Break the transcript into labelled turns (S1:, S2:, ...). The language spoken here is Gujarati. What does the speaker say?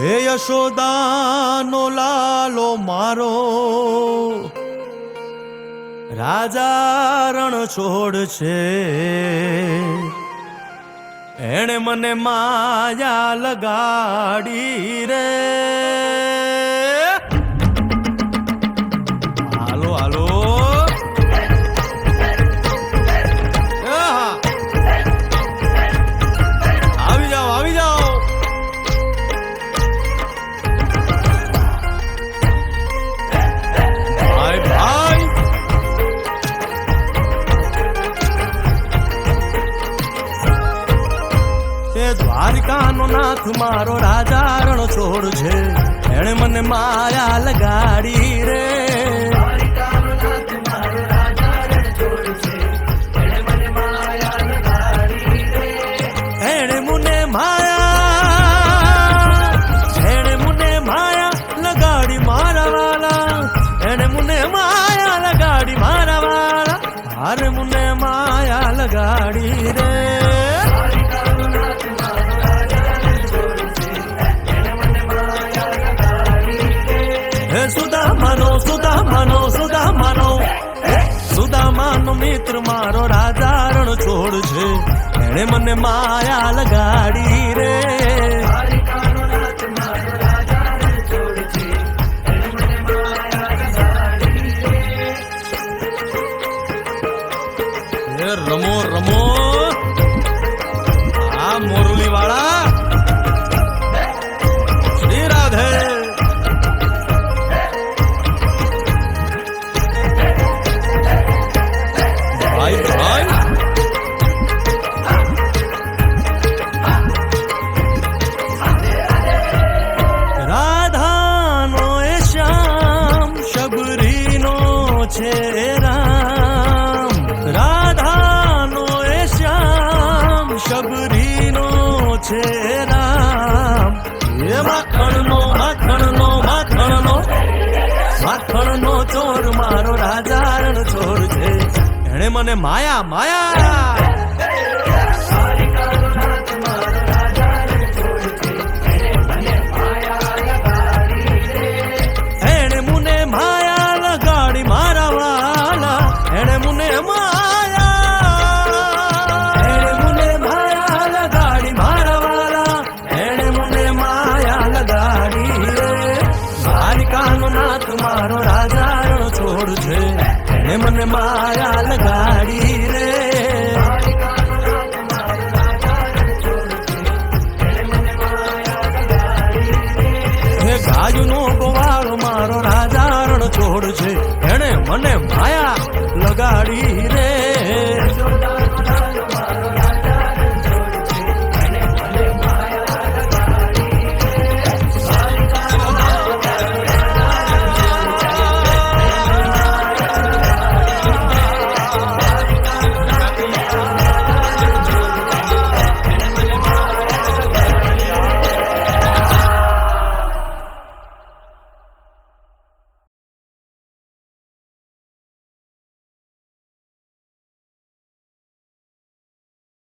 S1: હે યશોદાનો લાલો મારો રાજા રણ છોડ છે, એણે મને માયા લગાડી રે. હાલો હાલો આવી જાઓ આવી જાઓ. ભાઈ ભાઈ દ્વારિકાનો નાથ મારો રાજા રણ છોડ છે, એણે મને માયા લગાડી રે. એણે મને માયા લગાડી મારા વાલા, એણે મને માયા લગાડી મારા વાલા, હારે મને માયા લગાડી રે. સુદામાનો મિત્ર મારો રાજા રણ છોડ છે, એણે મને માયા લગાડી રે. રમો રમો આ મોરલી વાળા શ્રી રાધે. ભાઈ ભાઈ રાધાનો એ શ્યામ શબરીનો છે રામ, રાધાનો એ શ્યામ શબરીનો છે રામ. એ માખણનો ચોર મારો રાજા રણ ચોર છે, એણે મને માયા માયા. એણે મને માયા લગાડી મારા વાલા, એણે મને માયા લગાડી મારા વાલા, એણે મને માયા લગાડી રે. દ્વારિકાનો નાથ મારો રાજા રણ છોડ છે, એણે મને માયા લગાડી રે. હે ગાયનો ગોવાળ મારો રાજા રણ છોડ છે, એણે મને માયા લગાડી રે.